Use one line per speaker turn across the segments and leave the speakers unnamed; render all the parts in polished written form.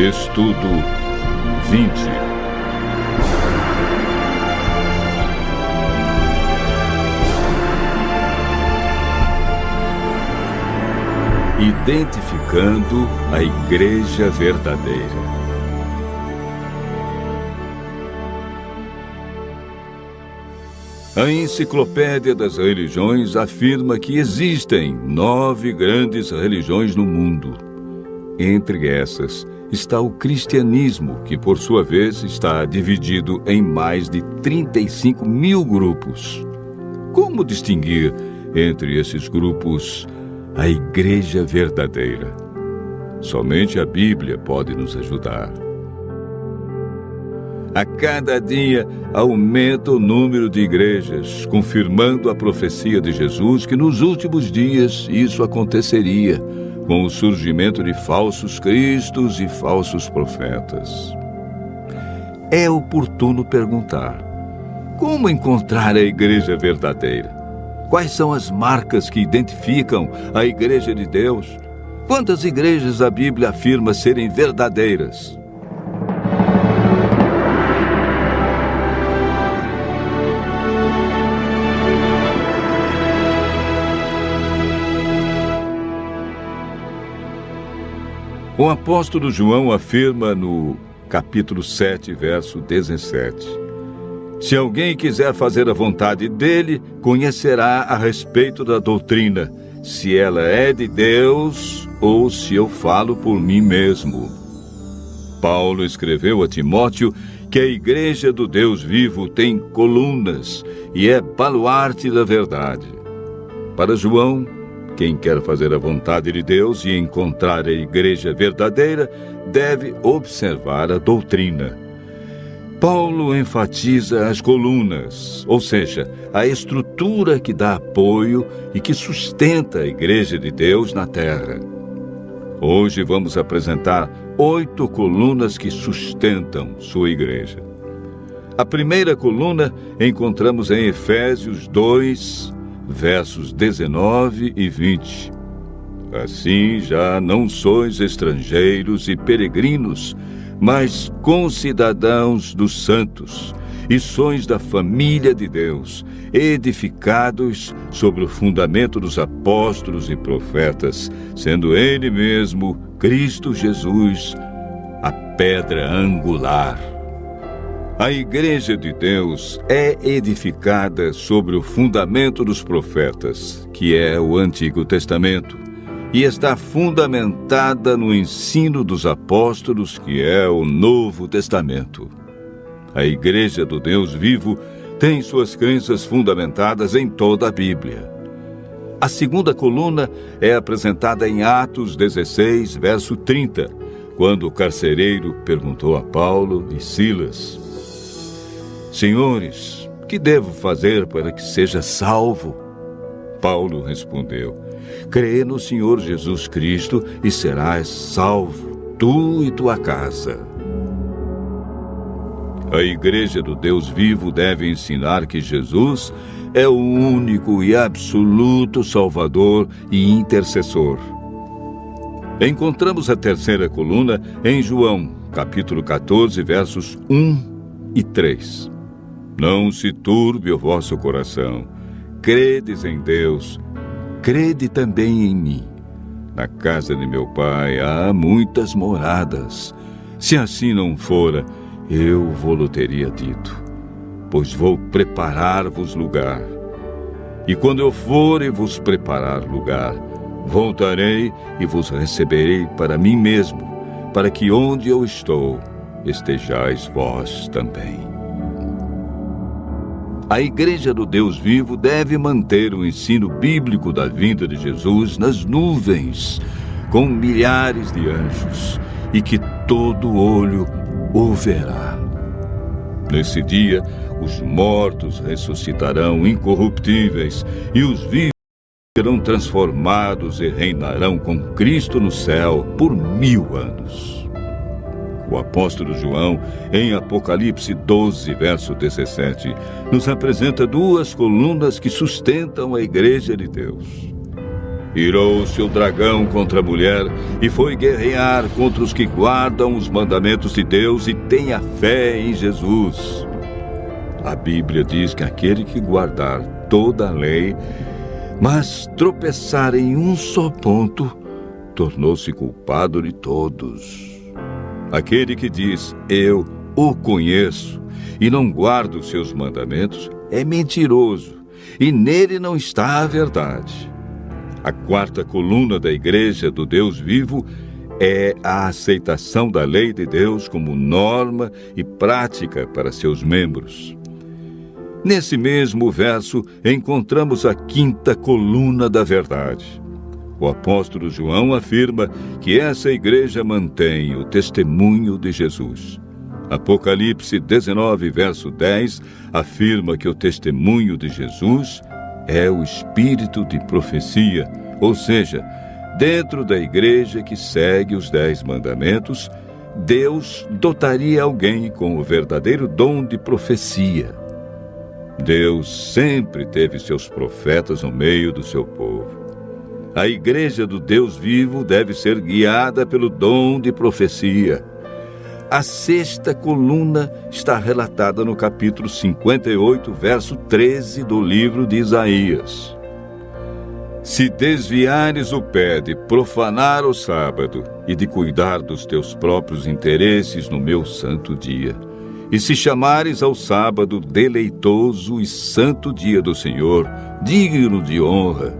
Estudo 20. Identificando a Igreja verdadeira. A Enciclopédia das Religiões afirma que existem 9 grandes religiões no mundo. Entre essas está o cristianismo, que por sua vez está dividido em mais de 35 mil grupos. Como distinguir entre esses grupos a Igreja verdadeira? Somente a Bíblia pode nos ajudar. A cada dia aumenta o número de igrejas, confirmando a profecia de Jesus que nos últimos dias isso aconteceria, com o surgimento de falsos cristos e falsos profetas. É oportuno perguntar: como encontrar a Igreja verdadeira? Quais são as marcas que identificam a Igreja de Deus? Quantas igrejas a Bíblia afirma serem verdadeiras? O apóstolo João afirma no capítulo 7, verso 17: se alguém quiser fazer a vontade dele, conhecerá a respeito da doutrina, se ela é de Deus ou se eu falo por mim mesmo. Paulo escreveu a Timóteo que a Igreja do Deus vivo tem colunas e é baluarte da verdade. Para João, quem quer fazer a vontade de Deus e encontrar a Igreja verdadeira deve observar a doutrina. Paulo enfatiza as colunas, ou seja, a estrutura que dá apoio e que sustenta a Igreja de Deus na terra. Hoje vamos apresentar 8 colunas que sustentam sua igreja. A primeira coluna encontramos em Efésios 2, versos 19 e 20. Assim já não sois estrangeiros e peregrinos, mas concidadãos dos santos, e sois da família de Deus, edificados sobre o fundamento dos apóstolos e profetas, sendo Ele mesmo, Cristo Jesus, a pedra angular. A Igreja de Deus é edificada sobre o fundamento dos profetas, que é o Antigo Testamento, e está fundamentada no ensino dos apóstolos, que é o Novo Testamento. A Igreja do Deus vivo tem suas crenças fundamentadas em toda a Bíblia. A segunda coluna é apresentada em Atos 16, verso 30, quando o carcereiro perguntou a Paulo e Silas: Senhores, que devo fazer para que seja salvo? Paulo respondeu: crê no Senhor Jesus Cristo e serás salvo, tu e tua casa. A Igreja do Deus vivo deve ensinar que Jesus é o único e absoluto Salvador e intercessor. Encontramos a terceira coluna em João, capítulo 14, versos 1 e 3. Não se turbe o vosso coração. Credes em Deus, crede também em mim. Na casa de meu Pai há muitas moradas. Se assim não fora, eu vô-lo teria dito, pois vou preparar-vos lugar. E quando eu for e vos preparar lugar, voltarei e vos receberei para mim mesmo, para que onde eu estou, estejais vós também. A Igreja do Deus vivo deve manter o ensino bíblico da vinda de Jesus nas nuvens, com milhares de anjos, e que todo olho o verá. Nesse dia, os mortos ressuscitarão incorruptíveis, e os vivos serão transformados e reinarão com Cristo no céu por 1000 anos. O apóstolo João, em Apocalipse 12, verso 17, nos apresenta 2 colunas que sustentam a Igreja de Deus. Irou-se o dragão contra a mulher e foi guerrear contra os que guardam os mandamentos de Deus e têm a fé em Jesus. A Bíblia diz que aquele que guardar toda a lei, mas tropeçar em um só ponto, tornou-se culpado de todos. Aquele que diz, eu o conheço, e não guarda os seus mandamentos, é mentiroso, e nele não está a verdade. A quarta coluna da Igreja do Deus vivo é a aceitação da lei de Deus como norma e prática para seus membros. Nesse mesmo verso, encontramos a quinta coluna da verdade. O apóstolo João afirma que essa igreja mantém o testemunho de Jesus. Apocalipse 19, verso 10, afirma que o testemunho de Jesus é o espírito de profecia, ou seja, dentro da igreja que segue os 10 mandamentos, Deus dotaria alguém com o verdadeiro dom de profecia. Deus sempre teve seus profetas no meio do seu povo. A igreja do Deus vivo deve ser guiada pelo dom de profecia. A sexta coluna está relatada no capítulo 58, verso 13 do livro de Isaías. Se desviares o pé de profanar o sábado e de cuidar dos teus próprios interesses no meu santo dia, e se chamares ao sábado deleitoso e santo dia do Senhor, digno de honra,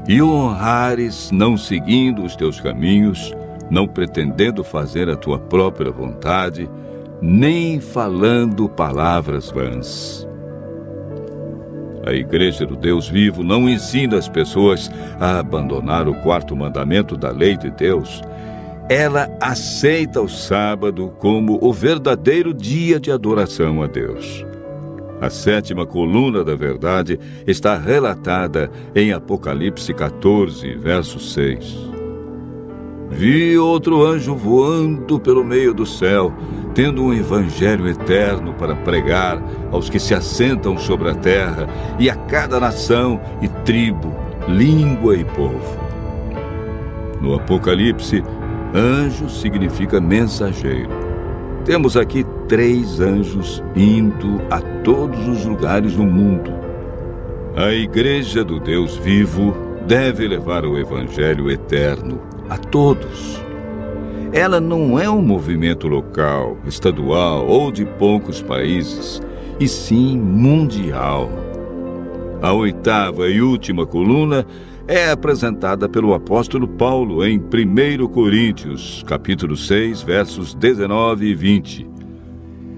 e o honrares não seguindo os teus caminhos, não pretendendo fazer a tua própria vontade, nem falando palavras vãs. A Igreja do Deus vivo não ensina as pessoas a abandonar o quarto mandamento da lei de Deus. Ela aceita o sábado como o verdadeiro dia de adoração a Deus. A sétima coluna da verdade está relatada em Apocalipse 14, verso 6. Vi outro anjo voando pelo meio do céu, tendo um evangelho eterno para pregar aos que se assentam sobre a terra e a cada nação e tribo, língua e povo. No Apocalipse, anjo significa mensageiro. Temos aqui 3 anjos indo a todos os lugares do mundo. A Igreja do Deus vivo deve levar o evangelho eterno a todos. Ela não é um movimento local, estadual ou de poucos países, e sim mundial. A oitava e última coluna é apresentada pelo apóstolo Paulo em 1 Coríntios, capítulo 6, versos 19 e 20.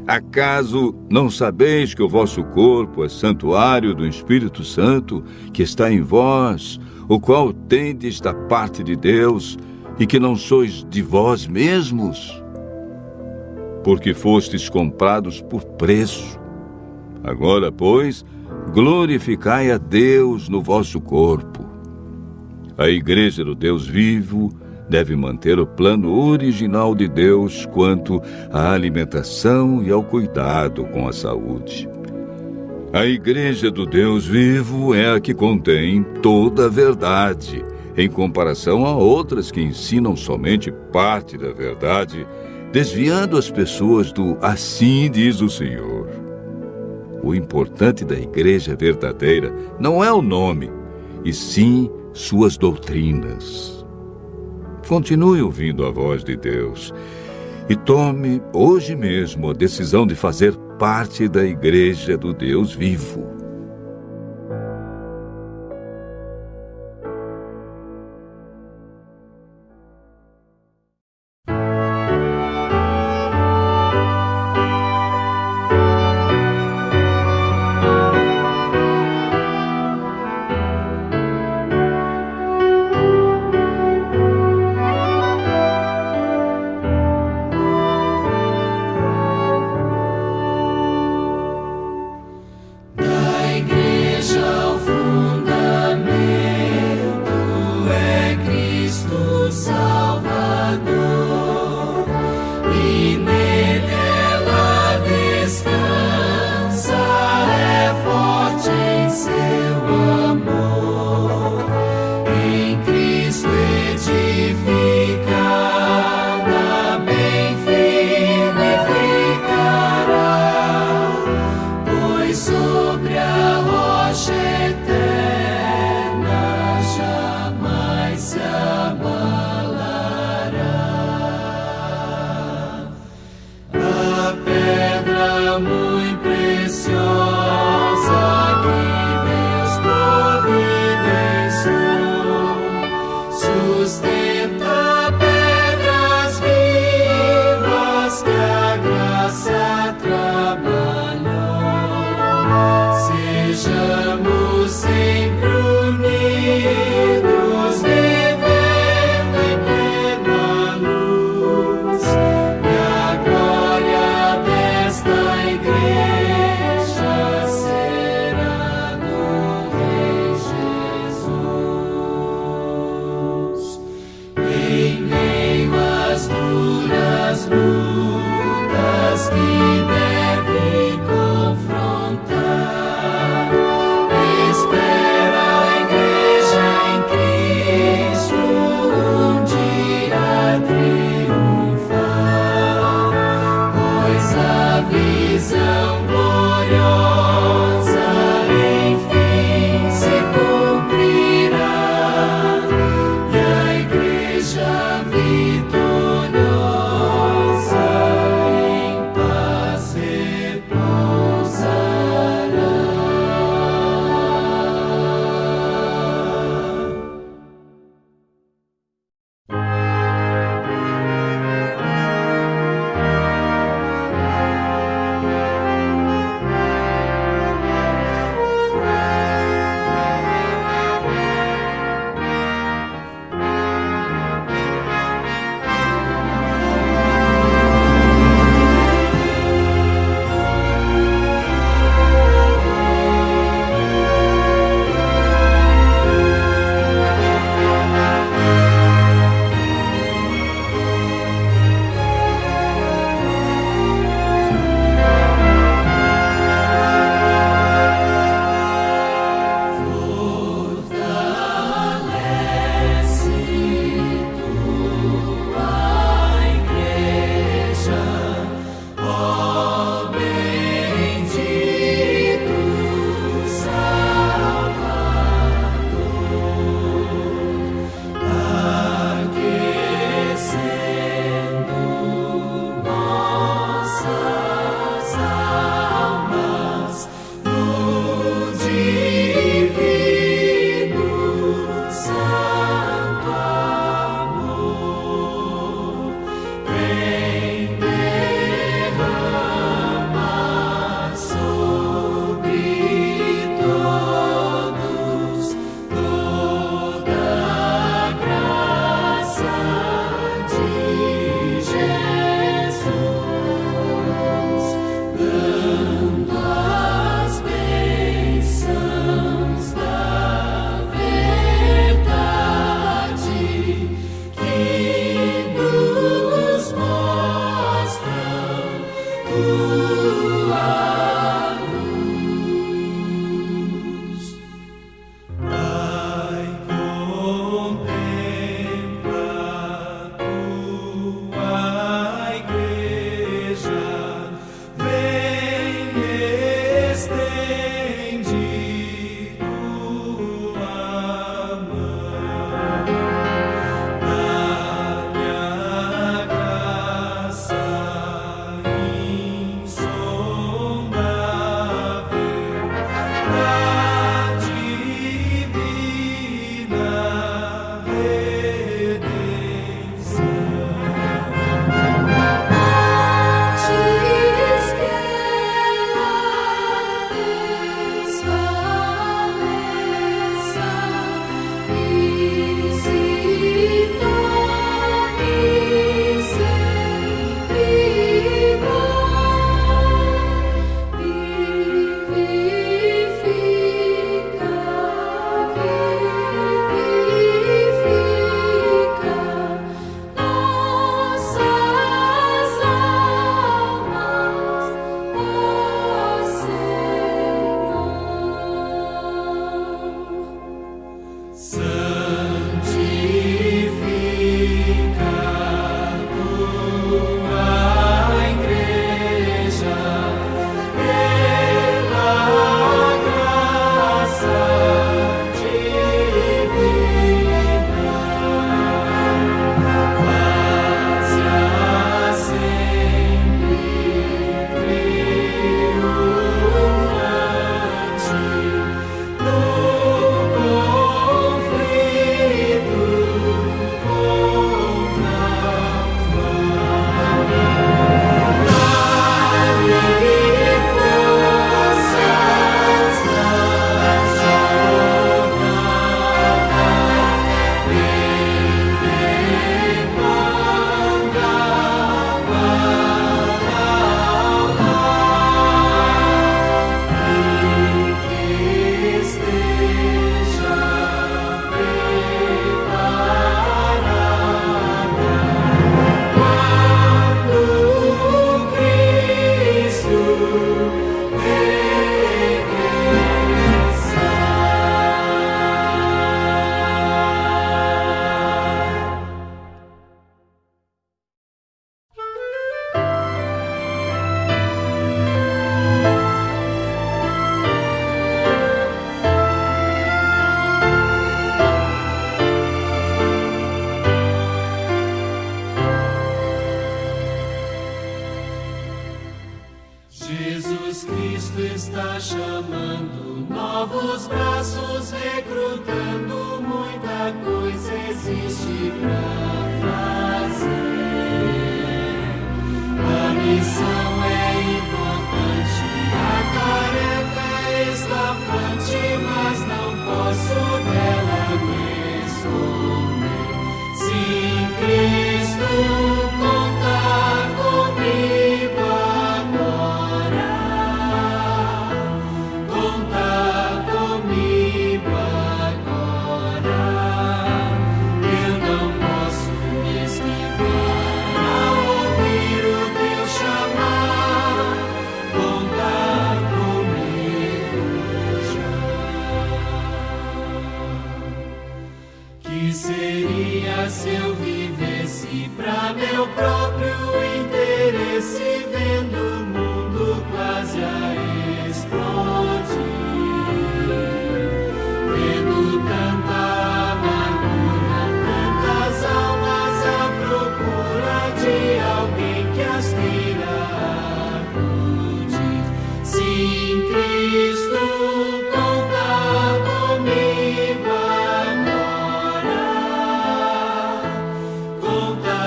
Acaso não sabeis que o vosso corpo é santuário do Espírito Santo, que está em vós, o qual tendes da parte de Deus, e que não sois de vós mesmos? Porque fostes comprados por preço. Agora, pois, glorificai a Deus no vosso corpo. A Igreja do Deus vivo deve manter o plano original de Deus quanto à alimentação e ao cuidado com a saúde. A Igreja do Deus vivo é a que contém toda a verdade, em comparação a outras que ensinam somente parte da verdade, desviando as pessoas do assim diz o Senhor. O importante da Igreja verdadeira não é o nome, e sim suas doutrinas. Continue ouvindo a voz de Deus e tome hoje mesmo a decisão de fazer parte da Igreja do Deus vivo.
está chamando, novos braços recrutando, muita coisa existe pra fazer. A missão é importante, a tarefa é estafante, mas não posso dela me esconder. Sim, Cristo conta comigo agora, conta comigo agora. Eu não posso me esquivar ao ouvir o Deus chamar, conta comigo já. Que seria se eu vivesse pra meu próprio interesse, vendo o mundo quase a explodir, vendo tanta amargura, tantas almas à procura de alguém que as queira acudir. Sim, Cristo conta comigo agora, conta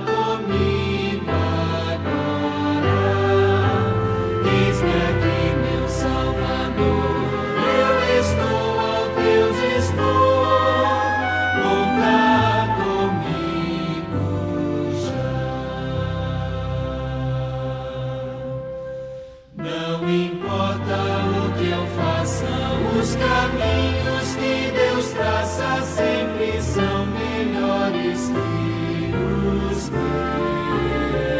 comigo agora. Eis-me aqui, meu Salvador, eu estou ao teu dispor, conta comigo já. Não importa o que eu faça, os caminhos que Deus traça sempre são melhores que os meus.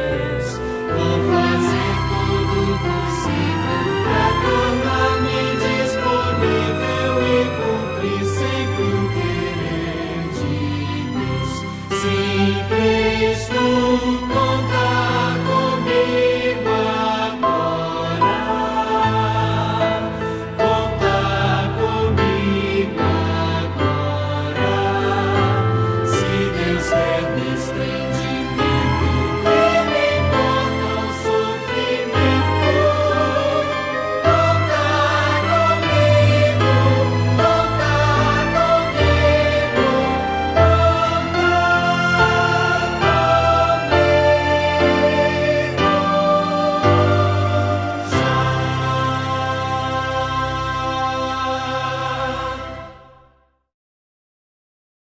Vou fazer tudo possível pra tornar-me disponível e cumprir sempre o querer de Deus. Sim, Cristo conta